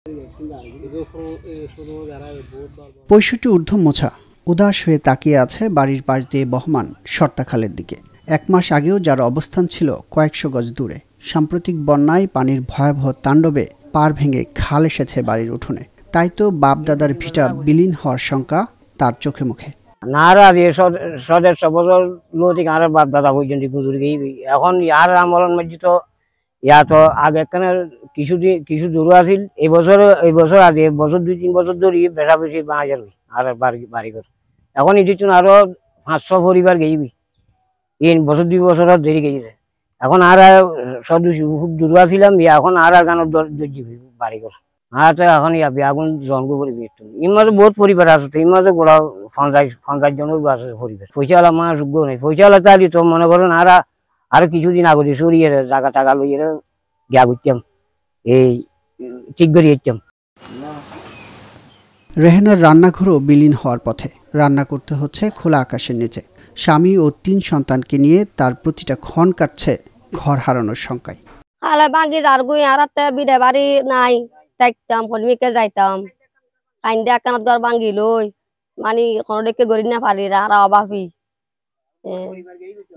65 ঊর্ধ্ব মোছা উদাস হয়ে তাকিয়ে আছে বাড়ির পাশ দিয়ে বহমান সর্তা খালের দিকে। এক মাস আগেও যার অবস্থান ছিল কয়েকশো গজ দূরে, সাম্প্রতিক বন্যায় পানির ভয়াবহ তাণ্ডবে পাড় ভেঙে খাল এসেছে বাড়ির উঠোনে। তাই তো বাপ-দাদার ভিটা বিলীন হওয়ার শঙ্কা তার চোখে মুখে। এখন ইয়ার আমরণ মধ্যে তো ইয়া তো আগে কিছু দূর আছিল, এই বছর আগে বছর 2-3 বছর ধরে বেশা বেশি বাজার আর বাড়ি ঘর এখন এটি আরো 500 পরিবার গেইবি। 1 বছর 2 বছর দেরি গেছে। এখন আর খুব দূর আছিলাম, এখন আর গানের বাড়ি ঘর আর তো এখন আগুন জন্ম করে দিয়েছে। এর মাঝে বহুত পরিবার আছে, এর মাঝে গোড়া 50 জনের আছে পরিবার। পয়সাওয়ালা মা যোগ্য নেই, পয়সাওয়ালা চাইলে তো মনে করেন আর কিছুদিন আগে সরিয়ে জায়গা টাকা লইয়ে গিয়া করতাম, এই ঠিক করে যেতাম। রেহেনার রান্নাঘরও বিলীন হওয়ার পথে। রান্না করতে হচ্ছে খোলা আকাশের নিচে। স্বামী ও 3 সন্তানকে নিয়ে তার প্রতিটা ক্ষণ কাটছে ঘর হারানোর শঙ্কায়। খালে বাঙ্গি যার গুই আর বিদে বাড়ি নাই, দেখতাম পলিমিকে যাইতাম কাইন্দা কানত ঘর বাঙ্গি লই মানে কোনো দেখে গড়ি না পারি আর অভাবী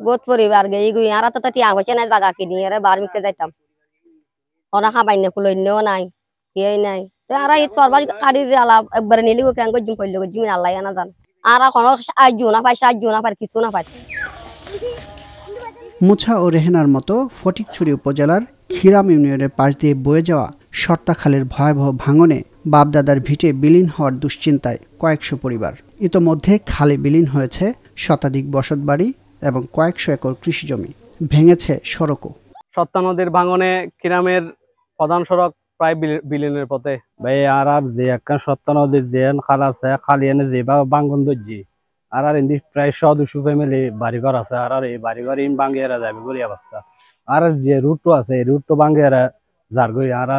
বহুত পরিবার গেই গুই আর তো টিয়া হয়েছে না জায়গা কিনি আর বাড়িকে যাইতাম। ওনা খাবাই না কুলইনেও নাই কে নাই আর এই তরবা কাড়ির আলাপ একবারে নিলি কেন গজুম কইল গজুম আল্লাহ না জান আর কোনো সাহায্য না পাই কিছু না পাই। মুছা ও রেহেনার মতো ফটিকছড়ি উপজেলার খিরাম ইউনিয়নের পাশ দিয়ে বয়ে যাওয়া সর্তা খালের ভয়াবহ ভাঙনে বাপদাদার ভিটে বিলীন হওয়ার দুশ্চিন্তায় কয়েকশো পরিবার। ইতোমধ্যে খালে বিলীন হয়েছে শতাধিক বসতবাড়ি এবং কয়েকশো একর কৃষিজমি, ভেঙেছে সড়কও। সর্তা নদীর ভাঙনে খিরামের প্রধান সড়ক প্রায় বিলীনের পথে। ভাই আর যে একটা সর্তা নদীর যে খাল আছে, খালি এনে যেভাবে ভাঙন ধরছি আর এমনি প্রায় 100-200 ফ্যামিলি বাড়িঘর আছে আর এই বাড়িঘর ইন ভাঙিয়ে যাবে বলে অবস্থা। আর যে রুটটো আছে এই রুটটো ভাঙিয়ে যার গই আর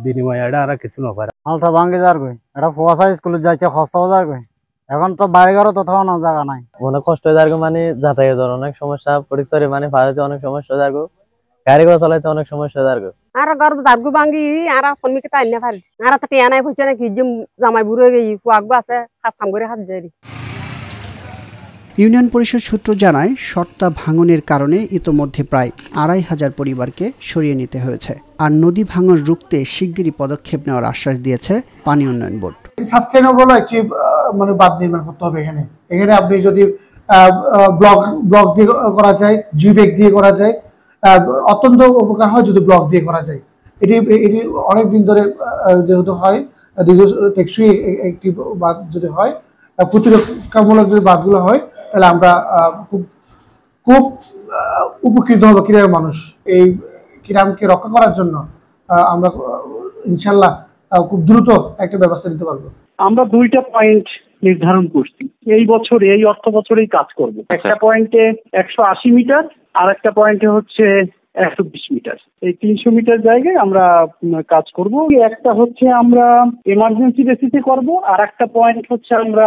বিনিময় এটা আর কিছু না পারে। হালতা ভাঙে যার গই এটা ফুয়াশা স্কুলে যাইতে খস্তাও যার গই এখন তো বাড়িঘরও তো থাও না জায়গা নাই, অনেক কষ্ট হয়ে যাবে মানে যাতায়াতের অনেক সমস্যা, পরিচয় মানে ফায়াতে অনেক সমস্যা যাবে, গাড়ি ঘোড়া চালাইতে অনেক সমস্যা যাবে। আর ঘর দাগু ভাঙি আর ফলমিকে তাই না পারি আর তো টিয়া নাই পয়সা নাকি যে জামাই বুড়ো গেই ফুয়াগু আছে হাত কাম করে হাত যাই। ইউনিয়ন পরিষদ সূত্র জানায় সর্তা ভাঙনের কারণে ইতোমধ্যে প্রায় 2500 পরিবারকে সরিয়ে নিতে হয়েছে। আর নদী ভাঙন রুখতে শিগগিরই পদক্ষেপ নেওয়ার আশ্বাস দিয়েছে পানি উন্নয়ন বোর্ড। সাস্টেইনেবল একটি মানে বাঁধ নির্মাণ করতে হবে। এখানে আপনি যদি ব্লক দিয়ে করা যায়, জিভেক দিয়ে করা যায়, অত্যন্ত উপকার হয় যদি ব্লক দিয়ে করা যায়। এটি অনেকদিন ধরে যেহেতু হয়, দীর্ঘ টেকসই একটি বাঁধ যদি হয়, প্রতিরক্ষামূলক যদি বাঁধগুলো হয় তাহলে আমরা খুব উপকৃত হবো কিরামের মানুষ। এই কিরামকে রক্ষা করার জন্য আমরা ইনশাল্লাহ খুব দ্রুত একটা ব্যবস্থা নিতে পারবো। আমরা 2টা পয়েন্ট নির্ধারণ করছি এই বছরে, এই অর্থ বছরেই কাজ করব। একটা পয়েন্টে 180 মিটার আর একটা পয়েন্টে হচ্ছে 120 মিটার, এই 300 মিটার জায়গায় আমরা কাজ করব। একটা হচ্ছে আমরা এমার্জেন্সি বেসিসে করব আর একটা পয়েন্ট হচ্ছে আমরা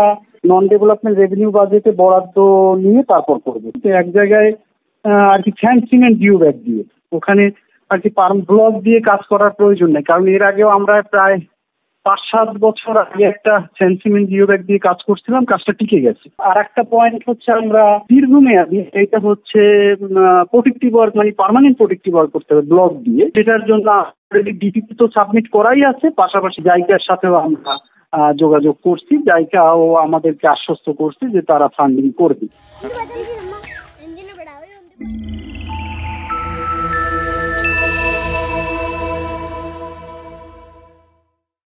নন ডেভেলপমেন্ট রেভিনিউ বাজেটে বরাদ্দ নিয়ে তারপর করবো। এক জায়গায় আর কি স্যান্ড সিমেন্ট ডিউ ব্যাগ দিয়ে ওখানে আর কি পার্ম ব্লক দিয়ে কাজ করার প্রয়োজন নেই, কারণ এর আগেও আমরা প্রায় 5-7 বছর আগে একটা স্যান্ড সিমেন্ট ডিউ ব্যাগ দিয়ে কাজ করছিলাম, কাজটা টিকে গেছে। আর একটা পয়েন্ট হচ্ছে আমরা দীর্ঘমেয়াদী, এটা হচ্ছে প্রোটেক্টিভ ওয়ার্ক মানে পার্মানেন্ট প্রোটেক্টিভ ওয়ার্ক করতে হবে ব্লক দিয়ে, যেটার জন্য অলরেডি ডিপিপি তো সাবমিট করাই আছে, পাশাপাশি জায়গার সাথেও আমরা যোগাযোগ করছি, জায়গাও আমাদেরকে আশ্বস্ত করছে যে তারা ফান্ডিং করবে।